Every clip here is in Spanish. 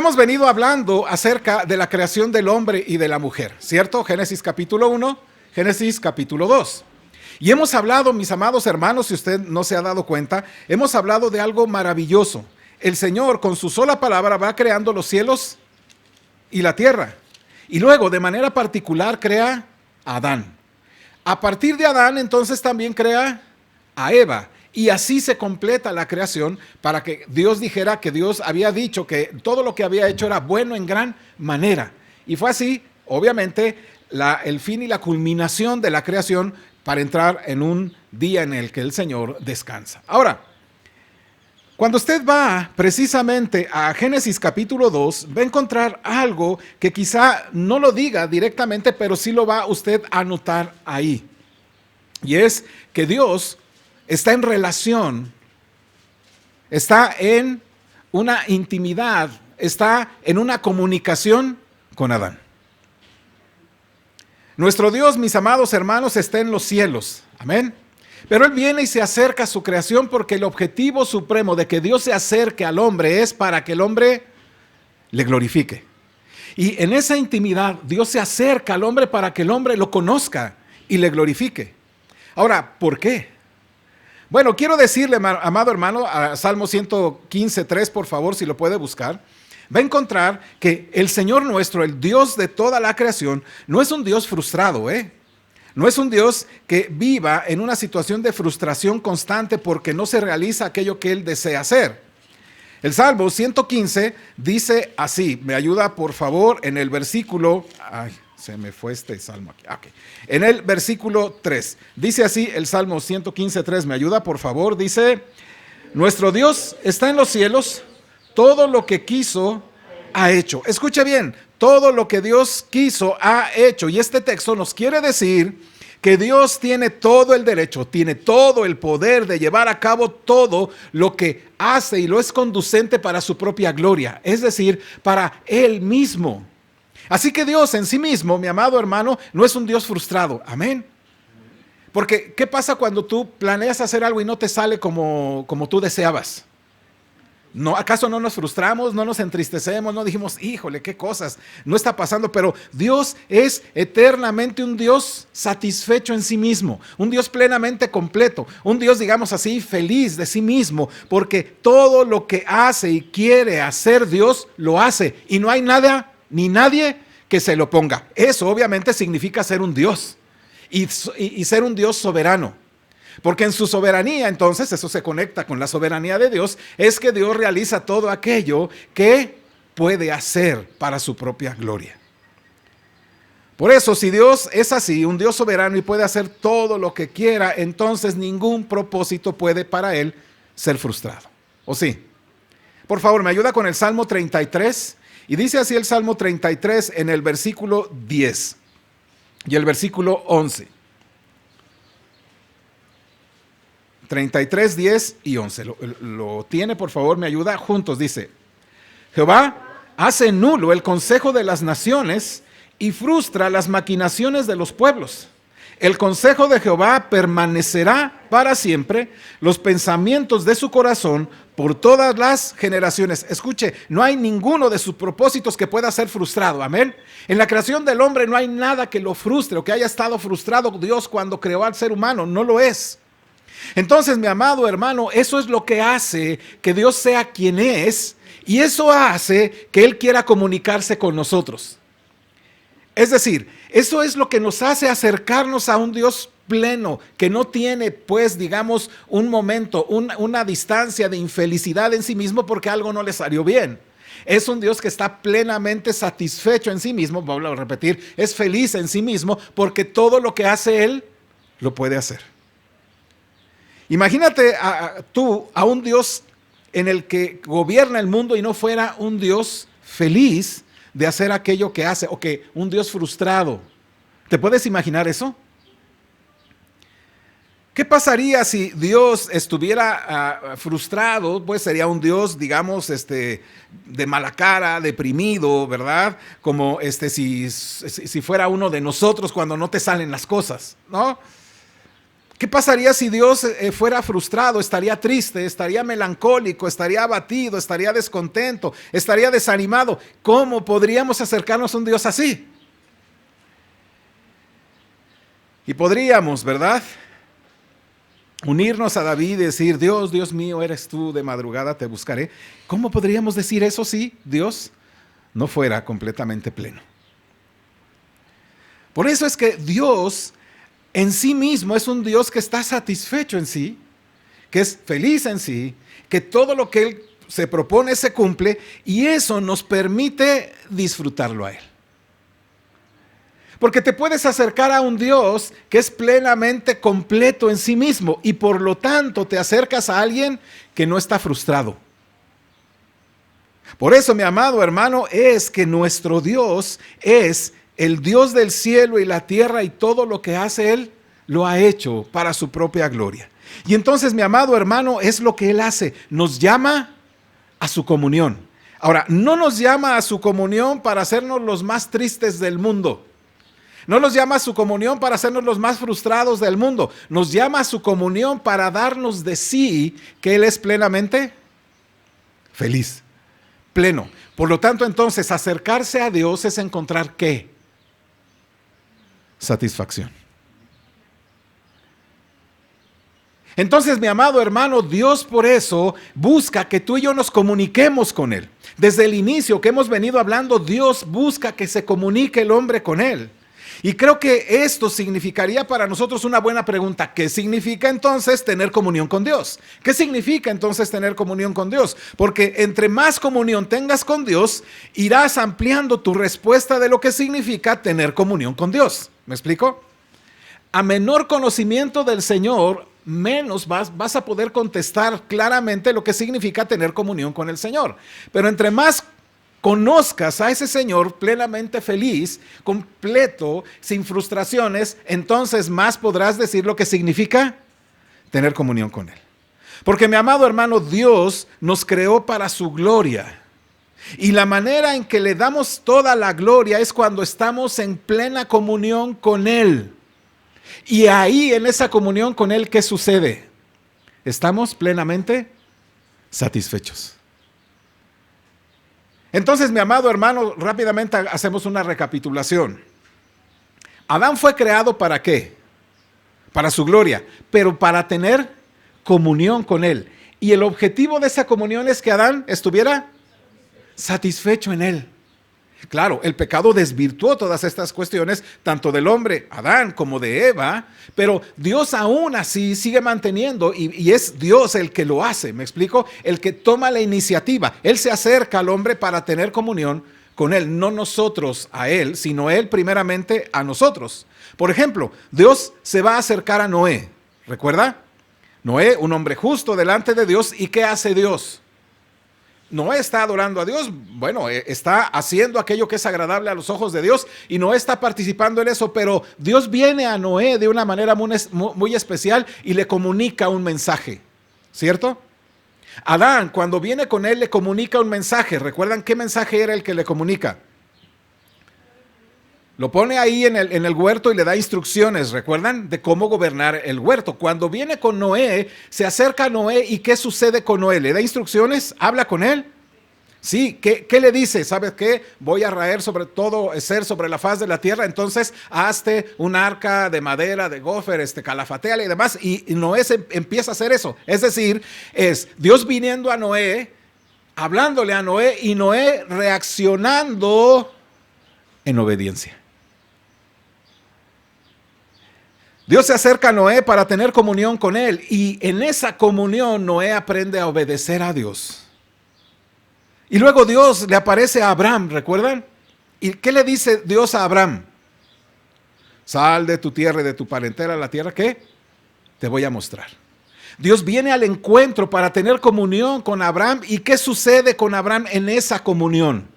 hemos venido hablando acerca de la creación del hombre y de la mujer, ¿cierto? Génesis capítulo 1, Génesis capítulo 2. Y hemos hablado, mis amados hermanos, si usted no se ha dado cuenta, hemos hablado de algo maravilloso. El Señor con su sola palabra va creando los cielos y la tierra. Y luego, de manera particular, crea a Adán. A partir de Adán, entonces también crea a Eva. Y así se completa la creación para que Dios dijera que Dios había dicho que todo lo que había hecho era bueno en gran manera. Y fue así, obviamente, el fin y la culminación de la creación para entrar en un día en el que el Señor descansa. Ahora, cuando usted va precisamente a Génesis capítulo 2, va a encontrar algo que quizá no lo diga directamente, pero sí lo va usted a notar ahí. Y es que Dios está en relación, está en una intimidad, está en una comunicación con Adán. Nuestro Dios, mis amados hermanos, está en los cielos. Amén. Pero Él viene y se acerca a su creación porque el objetivo supremo de que Dios se acerque al hombre es para que el hombre le glorifique. Y en esa intimidad Dios se acerca al hombre para que el hombre lo conozca y le glorifique. Ahora, ¿por qué? Bueno, quiero decirle, amado hermano, a Salmo 115:3, por favor, si lo puede buscar, va a encontrar que el Señor nuestro, el Dios de toda la creación, no es un Dios frustrado, No es un Dios que viva en una situación de frustración constante porque no se realiza aquello que Él desea hacer. El Salmo 115 dice así, me ayuda por favor en el versículo, se me fue este salmo aquí. Okay. En el versículo 3, dice así el Salmo 115:3, me ayuda por favor, dice, nuestro Dios está en los cielos, todo lo que quiso ha hecho. Escuche bien, todo lo que Dios quiso ha hecho. Y este texto nos quiere decir que Dios tiene todo el derecho, tiene todo el poder de llevar a cabo todo lo que hace y lo es conducente para su propia gloria, es decir, para Él mismo. Así que Dios en sí mismo, mi amado hermano, no es un Dios frustrado. Amén. Porque, ¿qué pasa cuando tú planeas hacer algo y no te sale como tú deseabas? ¿No, acaso no nos frustramos, no nos entristecemos, no dijimos, híjole, qué cosas, no está pasando? Pero Dios es eternamente un Dios satisfecho en sí mismo, un Dios plenamente completo, un Dios, digamos así, feliz de sí mismo, porque todo lo que hace y quiere hacer Dios, lo hace, y no hay nada ni nadie que se lo ponga. Eso obviamente significa ser un Dios, y ser un Dios soberano. Porque en su soberanía, entonces, eso se conecta con la soberanía de Dios, es que Dios realiza todo aquello que puede hacer para su propia gloria. Por eso, si Dios es así, un Dios soberano y puede hacer todo lo que quiera, entonces ningún propósito puede para Él ser frustrado. ¿O sí? Por favor, me ayuda con el Salmo 33, y dice así el Salmo 33 en el versículo 10 y el versículo 11. 33, 10 y 11. Lo tiene, por favor, me ayuda. Juntos dice, Jehová hace nulo el consejo de las naciones y frustra las maquinaciones de los pueblos. El consejo de Jehová permanecerá para siempre, los pensamientos de su corazón por todas las generaciones. Escuche, no hay ninguno de sus propósitos que pueda ser frustrado. Amén. En la creación del hombre no hay nada que lo frustre o que haya estado frustrado Dios cuando creó al ser humano. No lo es. Entonces, mi amado hermano, eso es lo que hace que Dios sea quien es, y eso hace que Él quiera comunicarse con nosotros. Es decir, eso es lo que nos hace acercarnos a un Dios pleno, que no tiene, pues, digamos, un momento, una distancia de infelicidad en sí mismo porque algo no le salió bien. Es un Dios que está plenamente satisfecho en sí mismo, vuelvo a repetir, es feliz en sí mismo porque todo lo que hace Él, lo puede hacer. Imagínate tú a un Dios en el que gobierna el mundo y no fuera un Dios feliz de hacer aquello que hace, o que un Dios frustrado. ¿Te puedes imaginar eso? ¿Qué pasaría si Dios estuviera frustrado? Pues sería un Dios, digamos, de mala cara, deprimido, ¿verdad? Como si fuera uno de nosotros cuando no te salen las cosas, ¿no? ¿Qué pasaría si Dios fuera frustrado? Estaría triste, estaría melancólico, estaría abatido, estaría descontento, estaría desanimado. ¿Cómo podríamos acercarnos a un Dios así? Y podríamos, ¿verdad?, unirnos a David y decir: Dios, Dios mío, eres tú, de madrugada te buscaré. ¿Cómo podríamos decir eso si Dios no fuera completamente pleno? Por eso es que Dios en sí mismo es un Dios que está satisfecho en sí, que es feliz en sí, que todo lo que Él se propone se cumple, y eso nos permite disfrutarlo a Él. Porque te puedes acercar a un Dios que es plenamente completo en sí mismo, y por lo tanto te acercas a alguien que no está frustrado. Por eso, mi amado hermano, es que nuestro Dios es el Dios del cielo y la tierra, y todo lo que hace Él lo ha hecho para su propia gloria. Y entonces, mi amado hermano, es lo que Él hace: nos llama a su comunión. Ahora, no nos llama a su comunión para hacernos los más tristes del mundo. No nos llama a su comunión para hacernos los más frustrados del mundo. Nos llama a su comunión para darnos de sí, que Él es plenamente feliz, pleno. Por lo tanto, entonces, acercarse a Dios es encontrar ¿qué? Satisfacción. Entonces, mi amado hermano, Dios por eso busca que tú y yo nos comuniquemos con Él. Desde el inicio que hemos venido hablando, Dios busca que se comunique el hombre con Él. Y creo que esto significaría para nosotros una buena pregunta: ¿qué significa entonces tener comunión con Dios? ¿Qué significa entonces tener comunión con Dios? Porque entre más comunión tengas con Dios, irás ampliando tu respuesta de lo que significa tener comunión con Dios. ¿Me explico? A menor conocimiento del Señor, menos vas a poder contestar claramente lo que significa tener comunión con el Señor. Pero entre más conozcas a ese Señor plenamente feliz, completo, sin frustraciones, entonces más podrás decir lo que significa tener comunión con Él. Porque, mi amado hermano, Dios nos creó para su gloria. Y la manera en que le damos toda la gloria es cuando estamos en plena comunión con Él. Y ahí, en esa comunión con Él, ¿qué sucede? Estamos plenamente satisfechos. Entonces, mi amado hermano, rápidamente hacemos una recapitulación. Adán fue creado ¿para qué? Para su gloria, pero para tener comunión con Él. Y el objetivo de esa comunión es que Adán estuviera satisfecho en Él. Claro, el pecado desvirtuó todas estas cuestiones, tanto del hombre, Adán, como de Eva, pero Dios aún así sigue manteniendo, y es Dios el que lo hace, ¿me explico? El que toma la iniciativa. Él se acerca al hombre para tener comunión con Él, no nosotros a Él, sino Él primeramente a nosotros. Por ejemplo, Dios se va a acercar a Noé, ¿recuerda? Noé, un hombre justo delante de Dios, ¿y qué hace Dios? Noé está adorando a Dios, bueno, está haciendo aquello que es agradable a los ojos de Dios, y Noé está participando en eso, pero Dios viene a Noé de una manera muy especial y le comunica un mensaje, ¿cierto? Adán, cuando viene con él, le comunica un mensaje. ¿Recuerdan qué mensaje era el que le comunica? Lo pone ahí en el huerto y le da instrucciones, ¿recuerdan? De cómo gobernar el huerto. Cuando viene con Noé, se acerca a Noé, ¿y qué sucede con Noé? ¿Le da instrucciones? ¿Habla con él? Sí, ¿qué le dice? ¿Sabes qué? Voy a raer sobre todo ser sobre la faz de la tierra, entonces hazte un arca de madera, de gofer, calafateala y demás. Y Noé empieza a hacer eso. Es decir, es Dios viniendo a Noé, hablándole a Noé, y Noé reaccionando en obediencia. Dios se acerca a Noé para tener comunión con él, y en esa comunión Noé aprende a obedecer a Dios. Y luego Dios le aparece a Abraham, ¿recuerdan? ¿Y qué le dice Dios a Abraham? Sal de tu tierra y de tu parentela a la tierra que te voy a mostrar. Dios viene al encuentro para tener comunión con Abraham. ¿Y qué sucede con Abraham en esa comunión?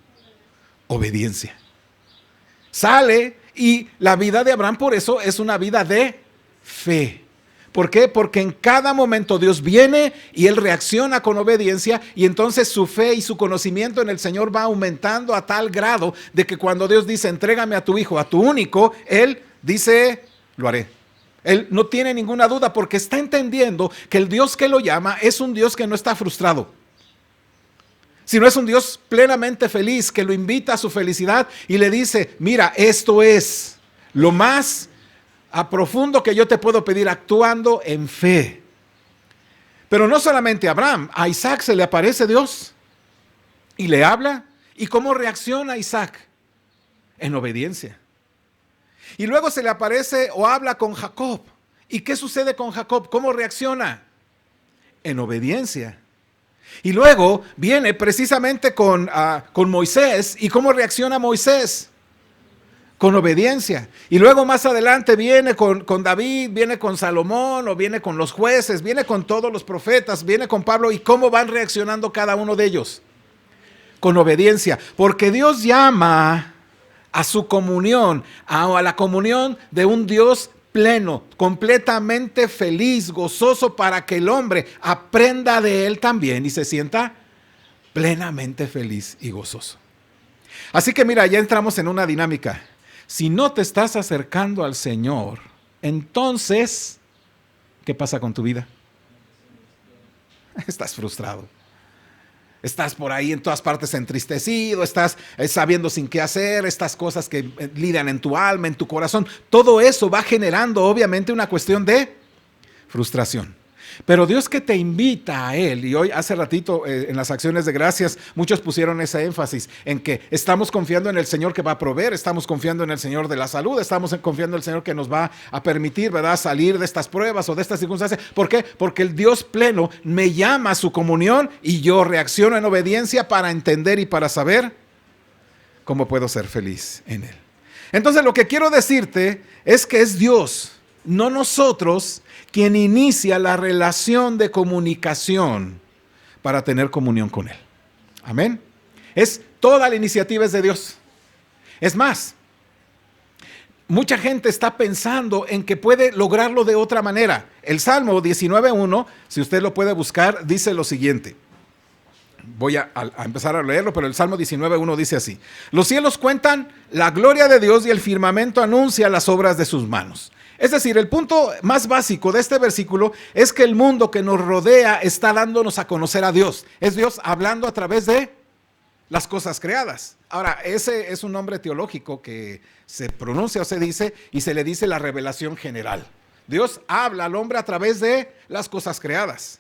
Obediencia. Sale, y la vida de Abraham por eso es una vida de fe. ¿Por qué? Porque en cada momento Dios viene y él reacciona con obediencia, y entonces su fe y su conocimiento en el Señor va aumentando a tal grado de que cuando Dios dice entrégame a tu hijo, a tu único, él dice lo haré. Él no tiene ninguna duda porque está entendiendo que el Dios que lo llama es un Dios que no está frustrado, sino es un Dios plenamente feliz, que lo invita a su felicidad y le dice, mira, esto es lo más a profundo que yo te puedo pedir, actuando en fe. Pero no solamente a Abraham, a Isaac se le aparece Dios y le habla. ¿Y cómo reacciona Isaac? En obediencia. Y luego se le aparece o habla con Jacob. ¿Y qué sucede con Jacob? ¿Cómo reacciona? En obediencia. Y luego viene precisamente con Moisés. ¿Y cómo reacciona Moisés? Con obediencia. Y luego más adelante viene con David, viene con Salomón, o viene con los jueces, viene con todos los profetas, viene con Pablo. ¿Y cómo van reaccionando cada uno de ellos? Con obediencia. Porque Dios llama a su comunión, a la comunión de un Dios pleno, completamente feliz, gozoso, para que el hombre aprenda de él también y se sienta plenamente feliz y gozoso. Así que mira, ya entramos en una dinámica. Si no te estás acercando al Señor, entonces, ¿qué pasa con tu vida? Estás frustrado. Estás por ahí en todas partes entristecido, estás sabiendo sin qué hacer, estas cosas que lidian en tu alma, en tu corazón. Todo eso va generando obviamente una cuestión de frustración. Pero Dios que te invita a Él, y hoy hace ratito en las acciones de gracias, muchos pusieron ese énfasis en que estamos confiando en el Señor que va a proveer, estamos confiando en el Señor de la salud, estamos confiando en el Señor que nos va a permitir, ¿verdad?, salir de estas pruebas o de estas circunstancias. ¿Por qué? Porque el Dios pleno me llama a su comunión y yo reacciono en obediencia para entender y para saber cómo puedo ser feliz en Él. Entonces lo que quiero decirte es que es Dios, no nosotros, quien inicia la relación de comunicación para tener comunión con Él. Amén. Toda la iniciativa es de Dios. Es más, mucha gente está pensando en que puede lograrlo de otra manera. El Salmo 19.1, si usted lo puede buscar, dice lo siguiente. Voy a empezar a leerlo, pero el Salmo 19.1 dice así. Los cielos cuentan la gloria de Dios y el firmamento anuncia las obras de sus manos. Es decir, el punto más básico de este versículo es que el mundo que nos rodea está dándonos a conocer a Dios. Es Dios hablando a través de las cosas creadas. Ahora, ese es un nombre teológico que se pronuncia o se dice y se le dice la revelación general. Dios habla al hombre a través de las cosas creadas.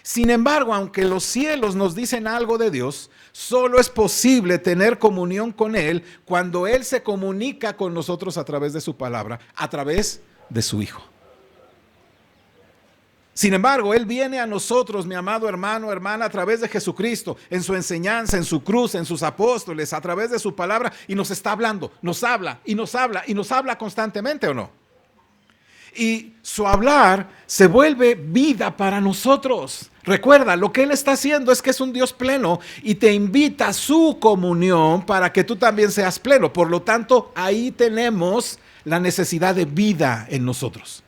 Sin embargo, aunque los cielos nos dicen algo de Dios, solo es posible tener comunión con Él cuando Él se comunica con nosotros a través de su palabra, a través de su Hijo. Sin embargo, Él viene a nosotros, mi amado hermano, hermana, a través de Jesucristo, en su enseñanza, en su cruz, en sus apóstoles, a través de su palabra, y nos está hablando, nos habla, y nos habla, y nos habla constantemente, ¿o no? Y su hablar se vuelve vida para nosotros. Recuerda, lo que Él está haciendo es que es un Dios pleno y te invita a su comunión para que tú también seas pleno. Por lo tanto, ahí tenemos la necesidad de vida en nosotros.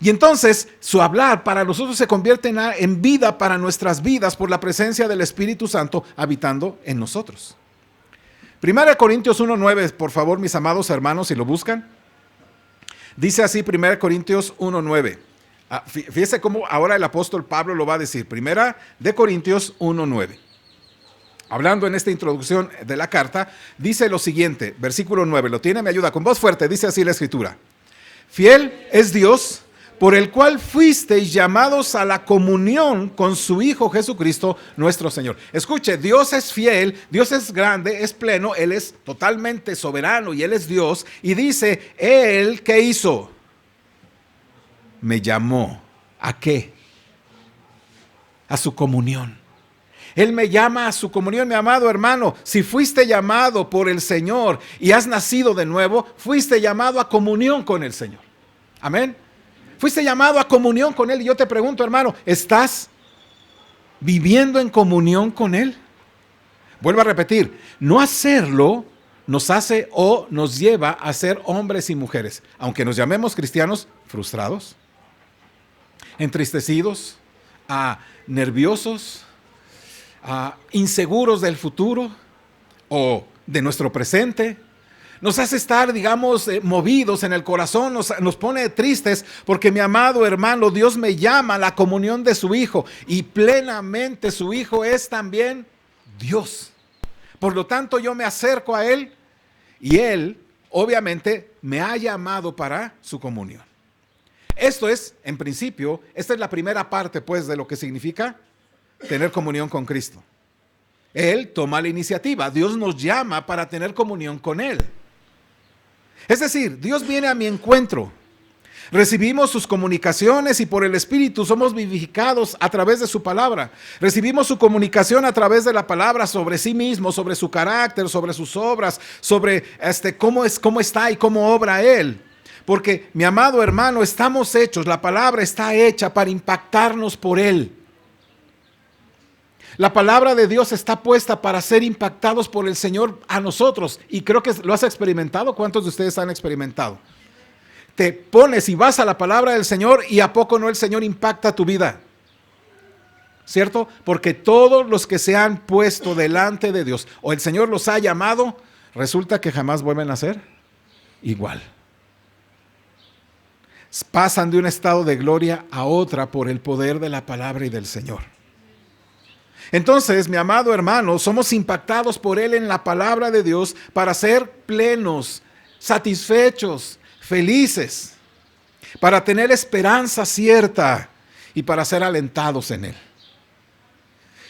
Y entonces, su hablar para nosotros se convierte en vida para nuestras vidas por la presencia del Espíritu Santo habitando en nosotros. 1 Corintios 1.9, por favor, mis amados hermanos, si lo buscan. Dice así 1 Corintios 1.9. Fíjese cómo ahora el apóstol Pablo lo va a decir. 1 Corintios 1.9. Hablando en esta introducción de la carta, dice lo siguiente, versículo 9. ¿Lo tiene? Me ayuda con voz fuerte. Dice así la Escritura. Fiel es Dios, por el cual fuisteis llamados a la comunión con su Hijo Jesucristo, nuestro Señor. Escuche, Dios es fiel, Dios es grande, es pleno, Él es totalmente soberano y Él es Dios. Y dice, Él, ¿qué hizo? Me llamó. ¿A qué? A su comunión. Él me llama a su comunión, mi amado hermano. Si fuiste llamado por el Señor y has nacido de nuevo, fuiste llamado a comunión con el Señor. Amén. Fuiste llamado a comunión con Él. Y yo te pregunto, hermano, ¿estás viviendo en comunión con Él? Vuelvo a repetir, no hacerlo nos hace o nos lleva a ser hombres y mujeres, aunque nos llamemos cristianos, frustrados, entristecidos, nerviosos, inseguros del futuro o de nuestro presente, Nos hace estar, digamos, movidos en el corazón, nos pone tristes porque mi amado hermano, Dios me llama a la comunión de su Hijo y plenamente su Hijo es también Dios. Por lo tanto, yo me acerco a Él y Él, obviamente, me ha llamado para su comunión. Esto es, en principio, esta es la primera parte, pues, de lo que significa tener comunión con Cristo. Él toma la iniciativa, Dios nos llama para tener comunión con Él. Es decir, Dios viene a mi encuentro, recibimos sus comunicaciones y por el Espíritu somos vivificados a través de su palabra. Recibimos su comunicación a través de la palabra sobre sí mismo, sobre su carácter, sobre sus obras, sobre cómo está y cómo obra Él. Porque, mi amado hermano, estamos hechos, la palabra está hecha para impactarnos por Él. La palabra de Dios está puesta para ser impactados por el Señor a nosotros. Y creo que lo has experimentado. ¿Cuántos de ustedes han experimentado? Te pones y vas a la palabra del Señor y ¿a poco no el Señor impacta tu vida? ¿Cierto? Porque todos los que se han puesto delante de Dios o el Señor los ha llamado, resulta que jamás vuelven a ser igual. Pasan de un estado de gloria a otra por el poder de la palabra y del Señor. Entonces, mi amado hermano, somos impactados por Él en la palabra de Dios para ser plenos, satisfechos, felices, para tener esperanza cierta y para ser alentados en Él.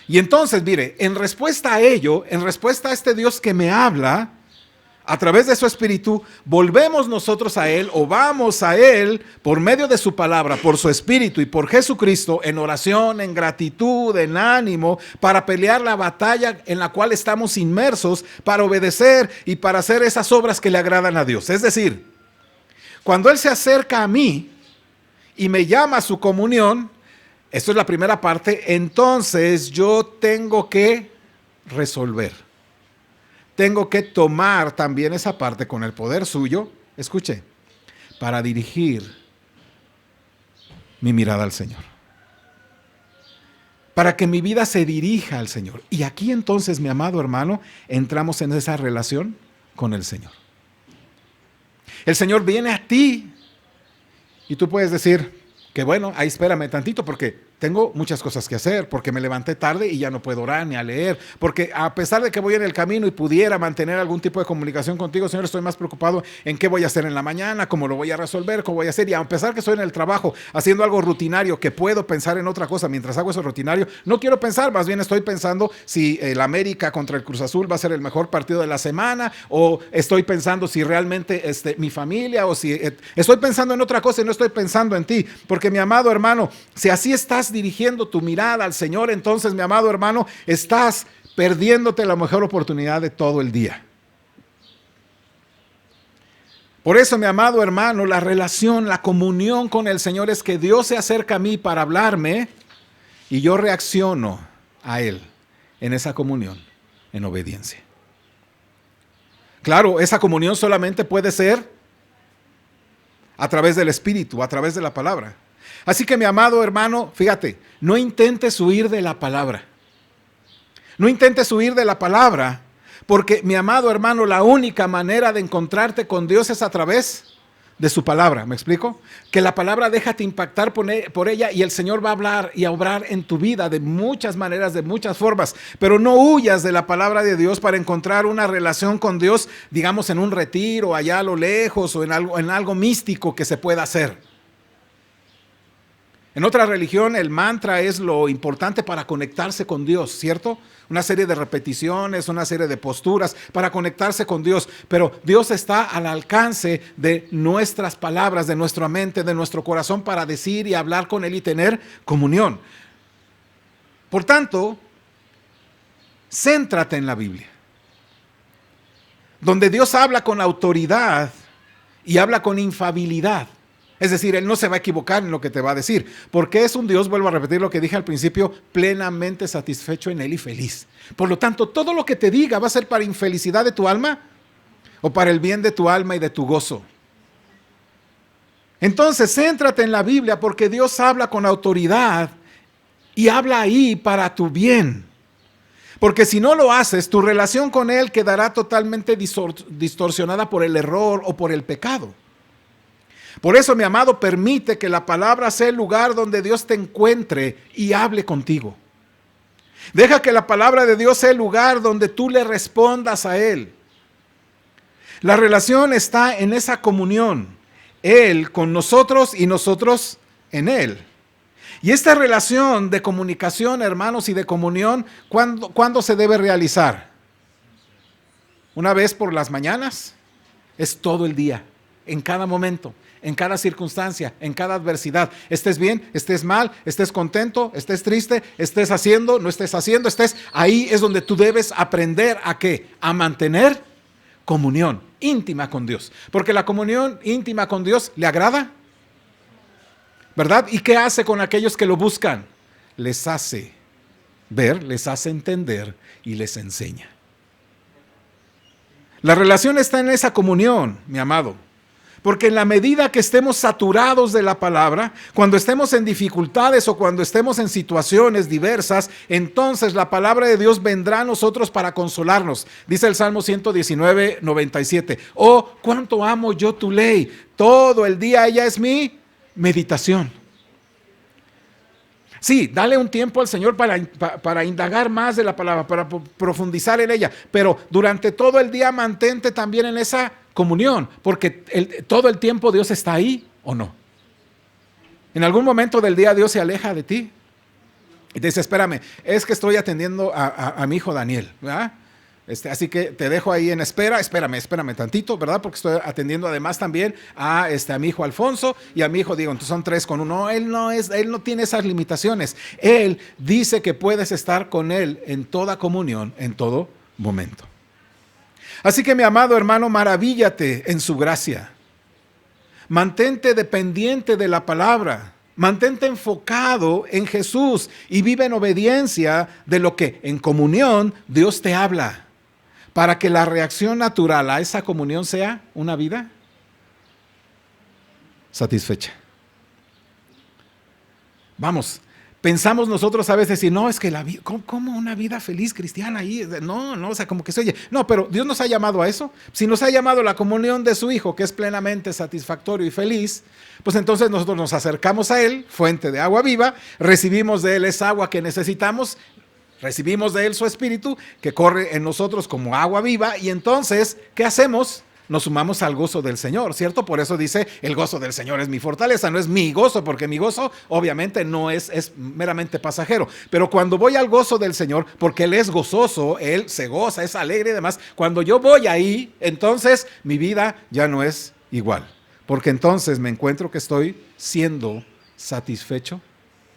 Y entonces, mire, en respuesta a ello, en respuesta a este Dios que me habla, a través de su Espíritu, volvemos nosotros a Él o vamos a Él por medio de su palabra, por su Espíritu y por Jesucristo en oración, en gratitud, en ánimo, para pelear la batalla en la cual estamos inmersos, para obedecer y para hacer esas obras que le agradan a Dios. Es decir, cuando Él se acerca a mí y me llama a su comunión, esto es la primera parte, entonces yo tengo que resolver. Tengo que tomar también esa parte con el poder suyo, escuche, para dirigir mi mirada al Señor. Para que mi vida se dirija al Señor. Y aquí entonces, mi amado hermano, entramos en esa relación con el Señor. El Señor viene a ti y tú puedes decir que bueno, ahí espérame tantito porque tengo muchas cosas que hacer, porque me levanté tarde y ya no puedo orar ni a leer, porque a pesar de que voy en el camino y pudiera mantener algún tipo de comunicación contigo, Señor, estoy más preocupado en qué voy a hacer en la mañana, cómo lo voy a resolver, cómo voy a hacer, y a pesar que estoy en el trabajo haciendo algo rutinario, que puedo pensar en otra cosa mientras hago eso rutinario, no quiero pensar, más bien estoy pensando si el América contra el Cruz Azul va a ser el mejor partido de la semana, o estoy pensando si realmente mi familia, o si estoy pensando en otra cosa y no estoy pensando en ti, porque mi amado hermano, si así estás dirigiendo tu mirada al Señor, entonces mi amado hermano, estás perdiéndote la mejor oportunidad de todo el día. Por eso, mi amado hermano, la relación, la comunión con el Señor es que Dios se acerca a mí para hablarme y yo reacciono a Él en esa comunión, en obediencia. Claro, esa comunión solamente puede ser a través del Espíritu, a través de la palabra. Así que, mi amado hermano, fíjate, no intentes huir de la palabra. No intentes huir de la palabra, porque, mi amado hermano, la única manera de encontrarte con Dios es a través de su palabra. ¿Me explico? Que la palabra déjate impactar por ella y el Señor va a hablar y a obrar en tu vida de muchas maneras, de muchas formas. Pero no huyas de la palabra de Dios para encontrar una relación con Dios, digamos, en un retiro, allá a lo lejos, o en algo místico que se pueda hacer. En otra religión el mantra es lo importante para conectarse con Dios, ¿cierto? Una serie de repeticiones, una serie de posturas para conectarse con Dios. Pero Dios está al alcance de nuestras palabras, de nuestra mente, de nuestro corazón para decir y hablar con Él y tener comunión. Por tanto, céntrate en la Biblia, donde Dios habla con autoridad y habla con infalibilidad. Es decir, Él no se va a equivocar en lo que te va a decir, porque es un Dios, vuelvo a repetir lo que dije al principio, plenamente satisfecho en Él y feliz. Por lo tanto, todo lo que te diga va a ser para infelicidad de tu alma o para el bien de tu alma y de tu gozo. Entonces, céntrate en la Biblia porque Dios habla con autoridad y habla ahí para tu bien. Porque si no lo haces, tu relación con Él quedará totalmente distorsionada por el error o por el pecado. Por eso, mi amado, permite que la palabra sea el lugar donde Dios te encuentre y hable contigo. Deja que la palabra de Dios sea el lugar donde tú le respondas a Él. La relación está en esa comunión. Él con nosotros y nosotros en Él. Y esta relación de comunicación, hermanos, y de comunión, ¿cuándo se debe realizar? ¿Una vez por las mañanas? Es todo el día, en cada momento, en cada circunstancia, en cada adversidad. Estés bien, estés mal, estés contento, estés triste, estés haciendo, no estés haciendo, ahí es donde tú debes aprender ¿a qué? A mantener comunión íntima con Dios. Porque la comunión íntima con Dios le agrada, ¿verdad? ¿Y qué hace con aquellos que lo buscan? Les hace ver, les hace entender y les enseña. La relación está en esa comunión, mi amado. Porque en la medida que estemos saturados de la palabra, cuando estemos en dificultades o cuando estemos en situaciones diversas, entonces la palabra de Dios vendrá a nosotros para consolarnos. Dice el Salmo 119, 97. Oh, cuánto amo yo tu ley. Todo el día ella es mi meditación. Sí, dale un tiempo al Señor para indagar más de la palabra, para profundizar en ella, pero durante todo el día mantente también en esa comunión, porque todo el tiempo Dios está ahí, ¿o no? En algún momento del día Dios se aleja de ti y te dice, espérame, es que estoy atendiendo a mi hijo Daniel, ¿verdad? Así que te dejo ahí en espera, espérame tantito, ¿verdad? Porque estoy atendiendo además también a mi hijo Alfonso y a mi hijo Diego. Entonces son 3 con 1. No, él no tiene esas limitaciones. Él dice que puedes estar con Él en toda comunión, en todo momento. Así que mi amado hermano, maravíllate en su gracia. Mantente dependiente de la palabra. Mantente enfocado en Jesús y vive en obediencia de lo que en comunión Dios te habla. Para que la reacción natural a esa comunión sea una vida satisfecha. Vamos, pensamos nosotros a veces, y no, es que la vida, ¿cómo una vida feliz cristiana ahí? No, o sea, como que se oye. No, pero Dios nos ha llamado a eso. Si nos ha llamado a la comunión de su Hijo, que es plenamente satisfactorio y feliz, pues entonces nosotros nos acercamos a Él, fuente de agua viva, recibimos de Él esa agua que necesitamos, recibimos de Él su Espíritu que corre en nosotros como agua viva y entonces, ¿qué hacemos? Nos sumamos al gozo del Señor, ¿cierto? Por eso dice, el gozo del Señor es mi fortaleza, no es mi gozo, porque mi gozo obviamente no es meramente pasajero. Pero cuando voy al gozo del Señor, porque Él es gozoso, Él se goza, es alegre y demás, cuando yo voy ahí, entonces mi vida ya no es igual. Porque entonces me encuentro que estoy siendo satisfecho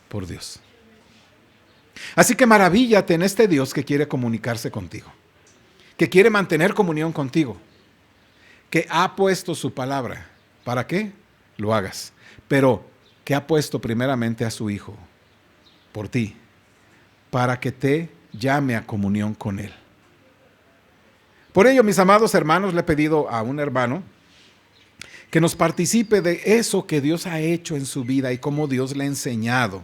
por Dios. Así que maravíllate en este Dios que quiere comunicarse contigo, que quiere mantener comunión contigo, que ha puesto su palabra. ¿Para qué? Lo hagas. Pero que ha puesto primeramente a su Hijo por ti, para que te llame a comunión con Él. Por ello, mis amados hermanos, le he pedido a un hermano que nos participe de eso que Dios ha hecho en su vida y cómo Dios le ha enseñado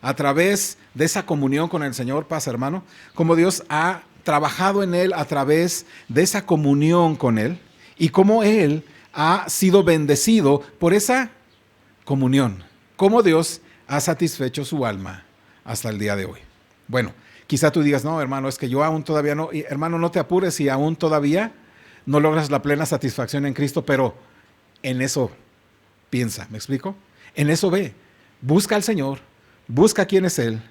a través de esa comunión con el Señor, paz hermano, cómo Dios ha trabajado en él a través de esa comunión con Él y cómo Él ha sido bendecido por esa comunión, cómo Dios ha satisfecho su alma hasta el día de hoy. Bueno, quizá tú digas, no hermano, es que yo aún todavía no, y, hermano, no te apures si aún todavía no logras la plena satisfacción en Cristo, pero en eso piensa, ¿me explico? En eso ve, busca al Señor, busca quién es Él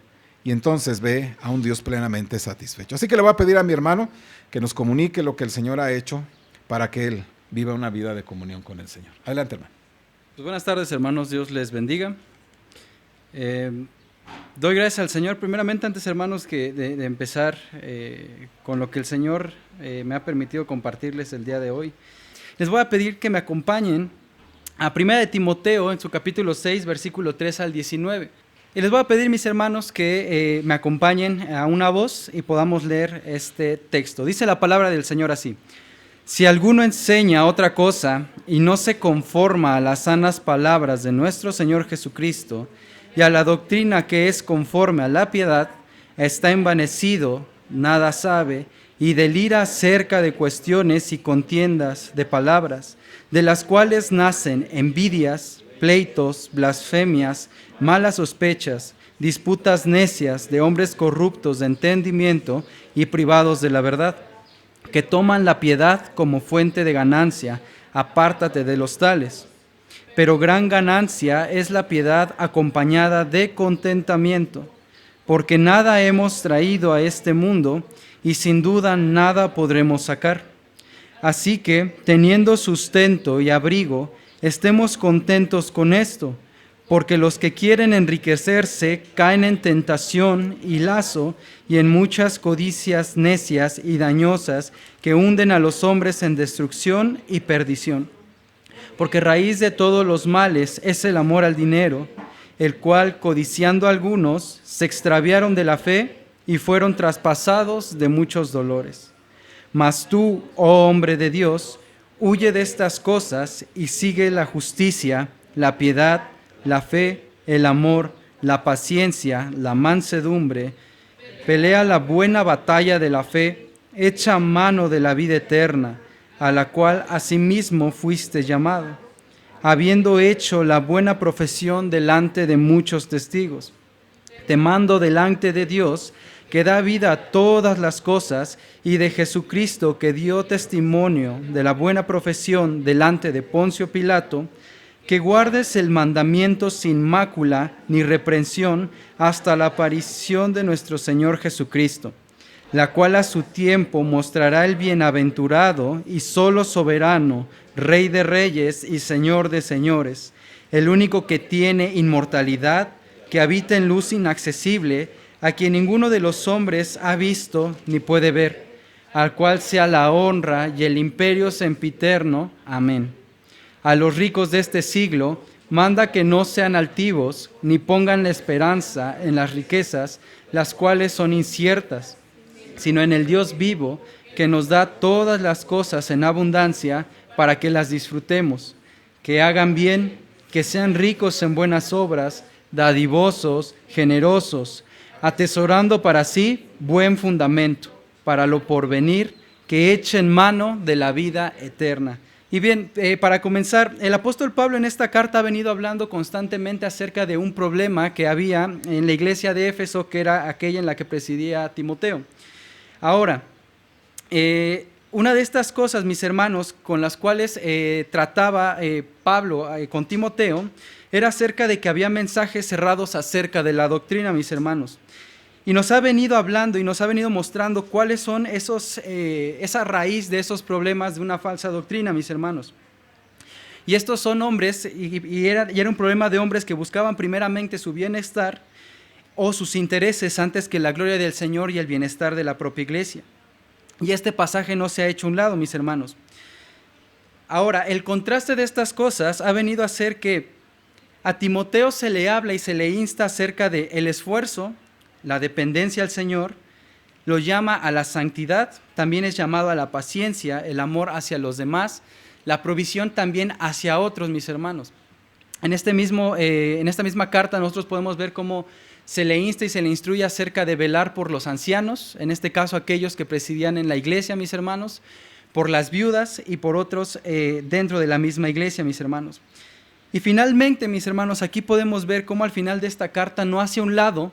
y entonces ve a un Dios plenamente satisfecho. Así que le voy a pedir a mi hermano que nos comunique lo que el Señor ha hecho para que él viva una vida de comunión con el Señor. Adelante, hermano. Pues buenas tardes, hermanos. Dios les bendiga. Doy gracias al Señor, primeramente, antes, hermanos, que de empezar con lo que el Señor me ha permitido compartirles el día de hoy. Les voy a pedir que me acompañen a 1 de Timoteo, en su capítulo 6, versículo 3 al 19. Y les voy a pedir, mis hermanos, que me acompañen a una voz y podamos leer este texto. Dice la palabra del Señor así: si alguno enseña otra cosa y no se conforma a las sanas palabras de nuestro Señor Jesucristo y a la doctrina que es conforme a la piedad, está envanecido nada sabe, y delira acerca de cuestiones y contiendas de palabras, de las cuales nacen envidias, pleitos, blasfemias, malas sospechas, disputas necias de hombres corruptos de entendimiento y privados de la verdad, que toman la piedad como fuente de ganancia. Apártate de los tales. Pero gran ganancia es la piedad acompañada de contentamiento, porque nada hemos traído a este mundo y sin duda nada podremos sacar. Así que, teniendo sustento y abrigo, estemos contentos con esto, porque los que quieren enriquecerse caen en tentación y lazo y en muchas codicias necias y dañosas que hunden a los hombres en destrucción y perdición. Porque raíz de todos los males es el amor al dinero, el cual, codiciando algunos, se extraviaron de la fe y fueron traspasados de muchos dolores. Mas tú, oh hombre de Dios, huye de estas cosas y sigue la justicia, la piedad, la fe, el amor, la paciencia, la mansedumbre. Pelea la buena batalla de la fe, echa mano de la vida eterna, a la cual asimismo fuiste llamado, habiendo hecho la buena profesión delante de muchos testigos. Te mando delante de Dios, que da vida a todas las cosas, y de Jesucristo, que dio testimonio de la buena profesión delante de Poncio Pilato, que guardes el mandamiento sin mácula ni reprensión hasta la aparición de nuestro Señor Jesucristo, la cual a su tiempo mostrará el bienaventurado y solo soberano, Rey de reyes y Señor de señores, el único que tiene inmortalidad, que habita en luz inaccesible, a quien ninguno de los hombres ha visto ni puede ver, al cual sea la honra y el imperio sempiterno. Amén. A los ricos de este siglo manda que no sean altivos, ni pongan la esperanza en las riquezas, las cuales son inciertas, sino en el Dios vivo, que nos da todas las cosas en abundancia para que las disfrutemos, que hagan bien, que sean ricos en buenas obras, dadivosos, generosos, atesorando para sí buen fundamento, para lo porvenir, que echen mano de la vida eterna. Y bien, para comenzar, el apóstol Pablo en esta carta ha venido hablando constantemente acerca de un problema que había en la iglesia de Éfeso, que era aquella en la que presidía Timoteo. Ahora, una de estas cosas, mis hermanos, con las cuales trataba Pablo con Timoteo, era acerca de que había mensajes cerrados acerca de la doctrina, mis hermanos. Y nos ha venido hablando y nos ha venido mostrando cuáles son esa raíz de esos problemas de una falsa doctrina, mis hermanos. Y estos son hombres, y era un problema de hombres que buscaban primeramente su bienestar o sus intereses antes que la gloria del Señor y el bienestar de la propia iglesia. Y este pasaje no se ha hecho a un lado, mis hermanos. Ahora, el contraste de estas cosas ha venido a hacer que a Timoteo se le habla y se le insta acerca del esfuerzo, la dependencia al Señor, lo llama a la santidad, también es llamado a la paciencia, el amor hacia los demás, la provisión también hacia otros, mis hermanos. En esta misma carta nosotros podemos ver cómo se le insta y se le instruye acerca de velar por los ancianos, en este caso aquellos que presidían en la iglesia, mis hermanos, por las viudas y por otros dentro de la misma iglesia, mis hermanos. Y finalmente, mis hermanos, aquí podemos ver cómo al final de esta carta no hace a un lado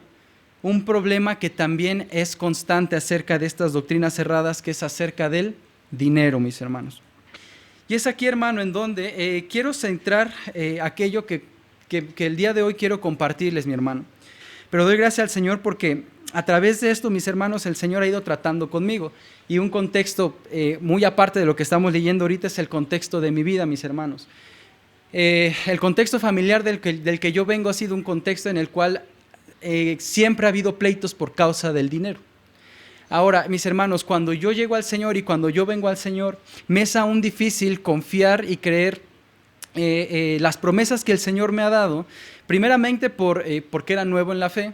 un problema que también es constante acerca de estas doctrinas cerradas, que es acerca del dinero, mis hermanos. Y es aquí, hermano, en donde quiero centrar aquello que el día de hoy quiero compartirles, mi hermano. Pero doy gracias al Señor porque a través de esto, mis hermanos, el Señor ha ido tratando conmigo. Y un contexto muy aparte de lo que estamos leyendo ahorita es el contexto de mi vida, mis hermanos. El contexto familiar del que yo vengo ha sido un contexto en el cual siempre ha habido pleitos por causa del dinero. Ahora, mis hermanos, cuando yo llego al Señor y cuando yo vengo al Señor, me es aún difícil confiar y creer las promesas que el Señor me ha dado, primeramente porque era nuevo en la fe,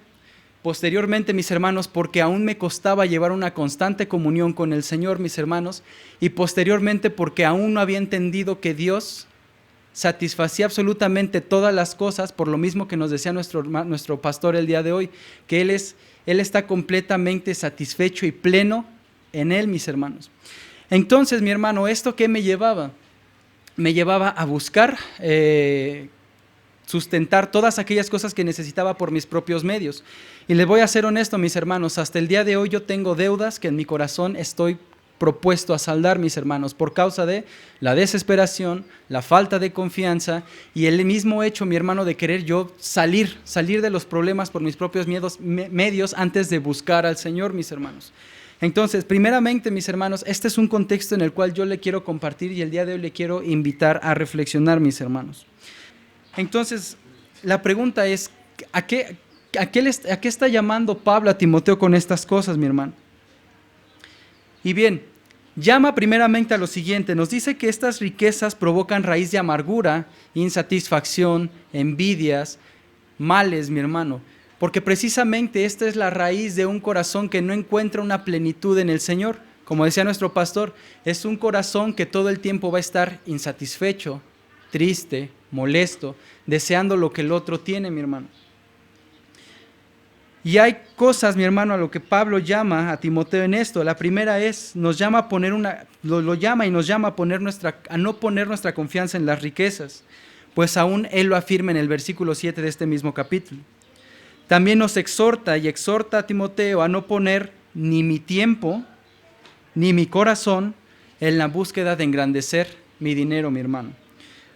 posteriormente, mis hermanos, porque aún me costaba llevar una constante comunión con el Señor, mis hermanos, y posteriormente porque aún no había entendido que Dios satisfacía absolutamente todas las cosas, por lo mismo que nos decía nuestro pastor el día de hoy, que Él está completamente satisfecho y pleno en Él, mis hermanos. Entonces, mi hermano, ¿esto qué me llevaba? Me llevaba a buscar sustentar todas aquellas cosas que necesitaba por mis propios medios. Y les voy a ser honesto, mis hermanos, hasta el día de hoy yo tengo deudas que en mi corazón estoy propuesto a saldar, mis hermanos, por causa de la desesperación, la falta de confianza y el mismo hecho, mi hermano, de querer yo salir de los problemas por mis propios medios antes de buscar al Señor, mis hermanos. Entonces, primeramente, mis hermanos, este es un contexto en el cual yo le quiero compartir y el día de hoy le quiero invitar a reflexionar, mis hermanos. Entonces, la pregunta es, ¿a qué está llamando Pablo a Timoteo con estas cosas, mi hermano? Y bien, llama primeramente a lo siguiente, nos dice que estas riquezas provocan raíz de amargura, insatisfacción, envidias, males, mi hermano, porque precisamente esta es la raíz de un corazón que no encuentra una plenitud en el Señor. Como decía nuestro pastor, es un corazón que todo el tiempo va a estar insatisfecho, triste, molesto, deseando lo que el otro tiene, mi hermano. Y hay cosas, mi hermano, a lo que Pablo llama a Timoteo en esto. La primera es, nos llama a poner a no poner nuestra confianza en las riquezas, pues aún él lo afirma en el versículo 7 de este mismo capítulo. También nos exhorta y exhorta a Timoteo a no poner ni mi tiempo, ni mi corazón en la búsqueda de engrandecer mi dinero, mi hermano.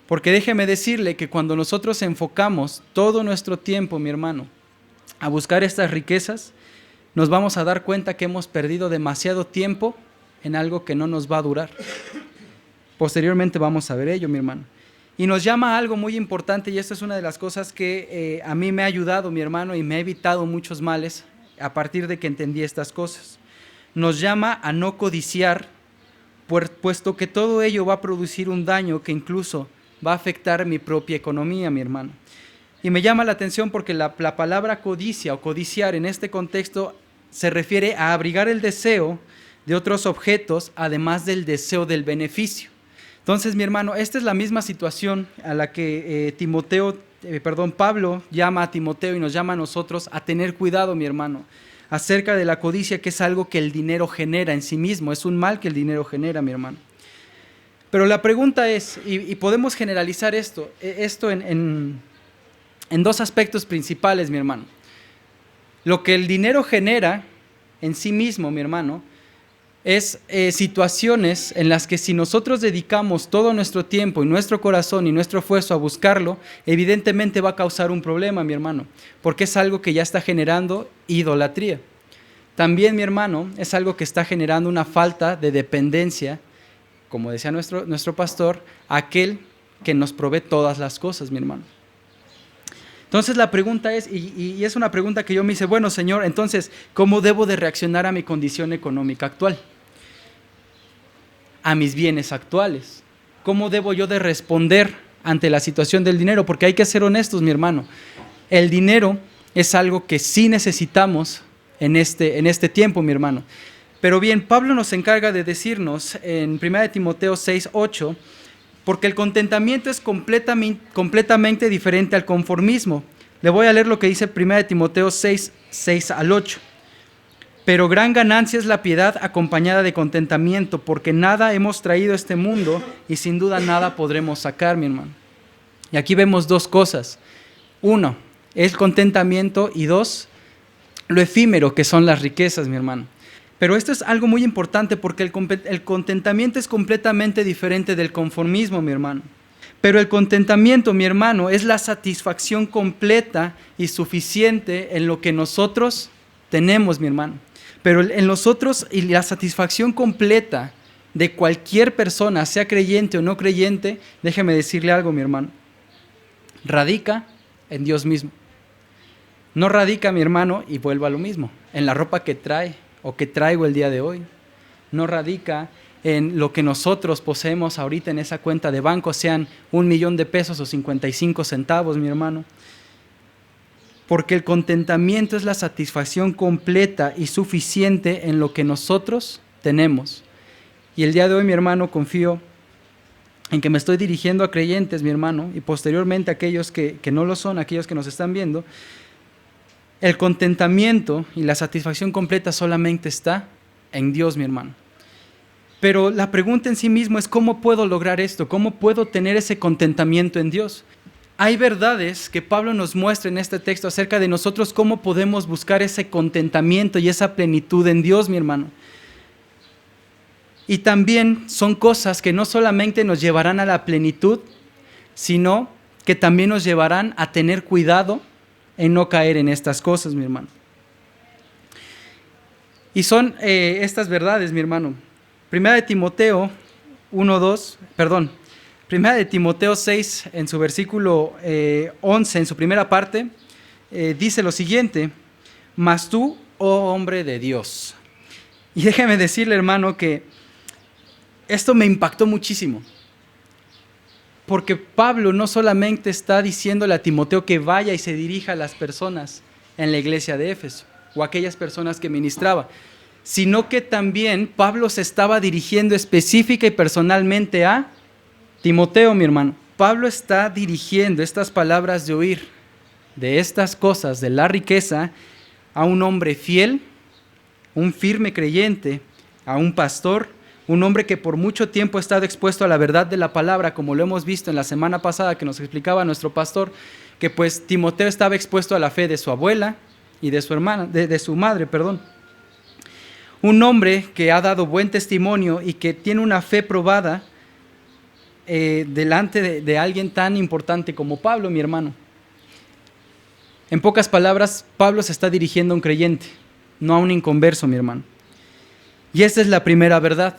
Porque déjeme decirle que cuando nosotros enfocamos todo nuestro tiempo, mi hermano, a buscar estas riquezas, nos vamos a dar cuenta que hemos perdido demasiado tiempo en algo que no nos va a durar. Posteriormente vamos a ver ello, mi hermano. Y nos llama a algo muy importante, y esto es una de las cosas que a mí me ha ayudado, mi hermano, y me ha evitado muchos males a partir de que entendí estas cosas. Nos llama a no codiciar, puesto que todo ello va a producir un daño que incluso va a afectar mi propia economía, mi hermano. Y me llama la atención porque la palabra codicia o codiciar en este contexto se refiere a abrigar el deseo de otros objetos, además del deseo del beneficio. Entonces, mi hermano, esta es la misma situación a la que Pablo llama a Timoteo y nos llama a nosotros a tener cuidado, mi hermano, acerca de la codicia, que es algo que el dinero genera en sí mismo, es un mal que el dinero genera, mi hermano. Pero la pregunta es, y podemos generalizar esto en dos aspectos principales, mi hermano. Lo que el dinero genera en sí mismo, mi hermano, es situaciones en las que si nosotros dedicamos todo nuestro tiempo y nuestro corazón y nuestro esfuerzo a buscarlo, evidentemente va a causar un problema, mi hermano, porque es algo que ya está generando idolatría. También, mi hermano, es algo que está generando una falta de dependencia, como decía nuestro pastor, aquel que nos provee todas las cosas, mi hermano. Entonces la pregunta es, y es una pregunta que yo me hice, bueno, Señor, entonces, ¿cómo debo de reaccionar a mi condición económica actual? A mis bienes actuales. ¿Cómo debo yo de responder ante la situación del dinero? Porque hay que ser honestos, mi hermano. El dinero es algo que sí necesitamos en este tiempo, mi hermano. Pero bien, Pablo nos encarga de decirnos en 1 Timoteo 6:8, porque el contentamiento es completamente diferente al conformismo. Le voy a leer lo que dice 1 Timoteo 6:6-8. Pero gran ganancia es la piedad acompañada de contentamiento, porque nada hemos traído a este mundo y sin duda nada podremos sacar, mi hermano. Y aquí vemos dos cosas. Uno, el contentamiento, y dos, lo efímero que son las riquezas, mi hermano. Pero esto es algo muy importante porque el contentamiento es completamente diferente del conformismo, mi hermano. Pero el contentamiento, mi hermano, es la satisfacción completa y suficiente en lo que nosotros tenemos, mi hermano. Pero en nosotros, y la satisfacción completa de cualquier persona, sea creyente o no creyente, déjeme decirle algo, mi hermano, radica en Dios mismo. No radica, mi hermano, y vuelvo a lo mismo, en la ropa que trae o que traigo el día de hoy. No radica en lo que nosotros poseemos ahorita en esa cuenta de banco, sean 1,000,000 de pesos o 55 centavos, mi hermano. Porque el contentamiento es la satisfacción completa y suficiente en lo que nosotros tenemos. Y el día de hoy, mi hermano, confío en que me estoy dirigiendo a creyentes, mi hermano, y posteriormente a aquellos que no lo son, aquellos que nos están viendo, el contentamiento y la satisfacción completa solamente está en Dios, mi hermano. Pero la pregunta en sí mismo es, ¿cómo puedo lograr esto? ¿Cómo puedo tener ese contentamiento en Dios? Hay verdades que Pablo nos muestra en este texto acerca de nosotros, cómo podemos buscar ese contentamiento y esa plenitud en Dios, mi hermano. Y también son cosas que no solamente nos llevarán a la plenitud, sino que también nos llevarán a tener cuidado en no caer en estas cosas, mi hermano. Y son estas verdades, mi hermano. Primera de Timoteo 6, en su versículo 11, en su primera parte, dice lo siguiente: mas tú, oh hombre de Dios. Y déjeme decirle, hermano, que esto me impactó muchísimo, porque Pablo no solamente está diciéndole a Timoteo que vaya y se dirija a las personas en la iglesia de Éfeso, o aquellas personas que ministraba, sino que también Pablo se estaba dirigiendo específica y personalmente a Timoteo, mi hermano. Pablo está dirigiendo estas palabras de oír de estas cosas, de la riqueza, a un hombre fiel, un firme creyente, a un pastor, un hombre que por mucho tiempo ha estado expuesto a la verdad de la palabra, como lo hemos visto en la semana pasada que nos explicaba nuestro pastor, que pues Timoteo estaba expuesto a la fe de su abuela y de su hermana, de su madre, perdón. Un hombre que ha dado buen testimonio y que tiene una fe probada delante de alguien tan importante como Pablo, mi hermano. En pocas palabras, Pablo se está dirigiendo a un creyente, no a un inconverso, mi hermano. Y esta es la primera verdad.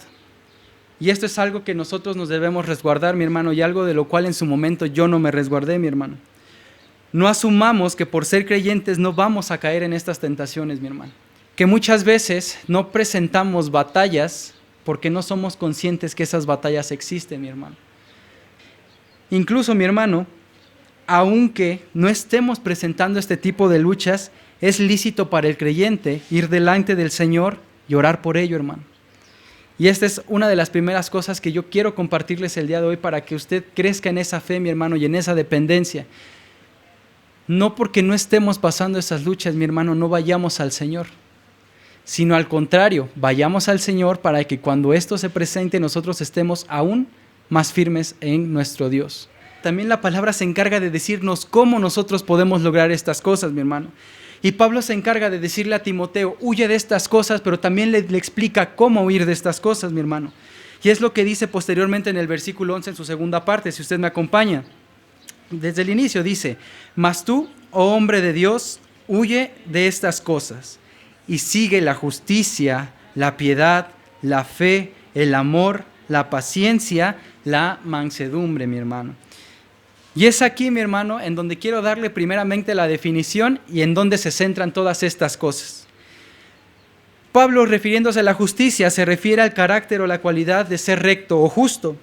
Y esto es algo que nosotros nos debemos resguardar, mi hermano, y algo de lo cual en su momento yo no me resguardé, mi hermano. No asumamos que por ser creyentes no vamos a caer en estas tentaciones, mi hermano. Que muchas veces no presentamos batallas porque no somos conscientes que esas batallas existen, mi hermano. Incluso, mi hermano, aunque no estemos presentando este tipo de luchas, es lícito para el creyente ir delante del Señor y orar por ello, hermano. Y esta es una de las primeras cosas que yo quiero compartirles el día de hoy para que usted crezca en esa fe, mi hermano, y en esa dependencia. No porque no estemos pasando esas luchas, mi hermano, no vayamos al Señor, sino al contrario, vayamos al Señor para que cuando esto se presente nosotros estemos aún más firmes en nuestro Dios. También la palabra se encarga de decirnos cómo nosotros podemos lograr estas cosas, mi hermano. Y Pablo se encarga de decirle a Timoteo, huye de estas cosas, pero también le explica cómo huir de estas cosas, mi hermano. Y es lo que dice posteriormente en el versículo 11, en su segunda parte, si usted me acompaña. Desde el inicio dice, mas tú, oh hombre de Dios, huye de estas cosas y sigue la justicia, la piedad, la fe, el amor, la paciencia, la mansedumbre, mi hermano. Y es aquí, mi hermano, en donde quiero darle primeramente la definición y en donde se centran todas estas cosas. Pablo, refiriéndose a la justicia, se refiere al carácter o la cualidad de ser recto o justo.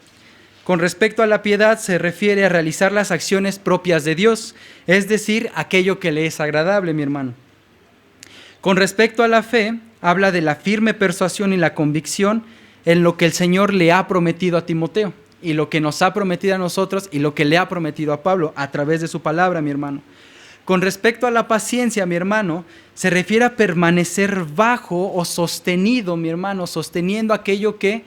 Con respecto a la piedad, se refiere a realizar las acciones propias de Dios, es decir, aquello que le es agradable, mi hermano. Con respecto a la fe, habla de la firme persuasión y la convicción en lo que el Señor le ha prometido a Timoteo, y lo que nos ha prometido a nosotros y lo que le ha prometido a Pablo a través de su palabra, mi hermano. Con respecto a la paciencia, mi hermano, se refiere a permanecer bajo o sostenido, mi hermano, sosteniendo aquello que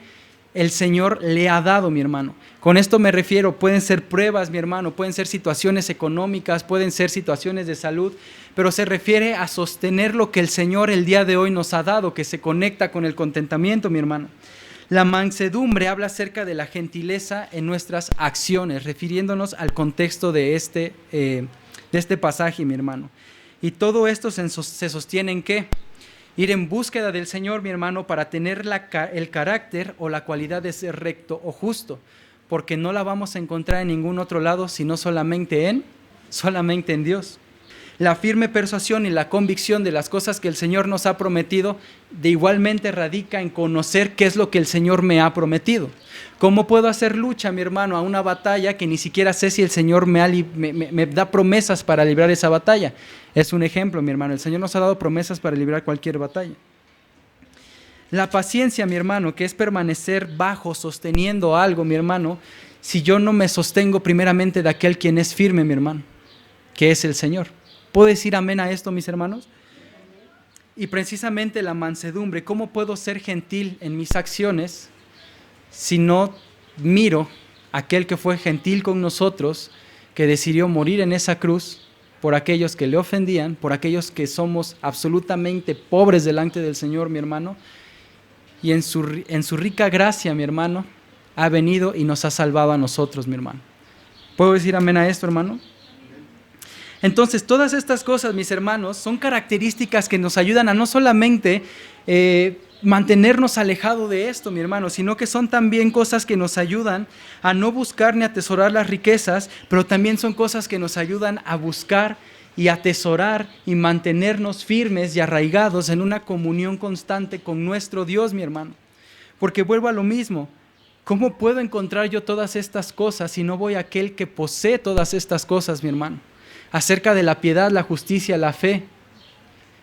el Señor le ha dado, mi hermano. Con esto me refiero, pueden ser pruebas, mi hermano, pueden ser situaciones económicas, pueden ser situaciones de salud, pero se refiere a sostener lo que el Señor el día de hoy nos ha dado, que se conecta con el contentamiento, mi hermano. La mansedumbre habla acerca de la gentileza en nuestras acciones, refiriéndonos al contexto de este pasaje, mi hermano. Y todo esto se sostiene en ¿qué? Ir en búsqueda del Señor, mi hermano, para tener el carácter o la cualidad de ser recto o justo, porque no la vamos a encontrar en ningún otro lado, sino solamente en Dios. La firme persuasión y la convicción de las cosas que el Señor nos ha prometido, de igualmente radica en conocer qué es lo que el Señor me ha prometido. ¿Cómo puedo hacer lucha, mi hermano, a una batalla que ni siquiera sé si el Señor me da promesas para librar esa batalla? Es un ejemplo, mi hermano. El Señor nos ha dado promesas para librar cualquier batalla. La paciencia, mi hermano, que es permanecer bajo, sosteniendo algo, mi hermano, si yo no me sostengo primeramente de aquel quien es firme, mi hermano, que es el Señor? ¿Puedo decir amén a esto, mis hermanos? Y precisamente la mansedumbre, ¿cómo puedo ser gentil en mis acciones si no miro a aquel que fue gentil con nosotros, que decidió morir en esa cruz por aquellos que le ofendían, por aquellos que somos absolutamente pobres delante del Señor, mi hermano, y en su rica gracia, mi hermano, ha venido y nos ha salvado a nosotros, mi hermano? ¿Puedo decir amén a esto, hermano? Entonces, todas estas cosas, mis hermanos, son características que nos ayudan a no solamente mantenernos alejados de esto, mi hermano, sino que son también cosas que nos ayudan a no buscar ni atesorar las riquezas, pero también son cosas que nos ayudan a buscar y atesorar y mantenernos firmes y arraigados en una comunión constante con nuestro Dios, mi hermano. Porque vuelvo a lo mismo, ¿cómo puedo encontrar yo todas estas cosas si no voy a aquel que posee todas estas cosas, mi hermano? Acerca de la piedad, la justicia, la fe,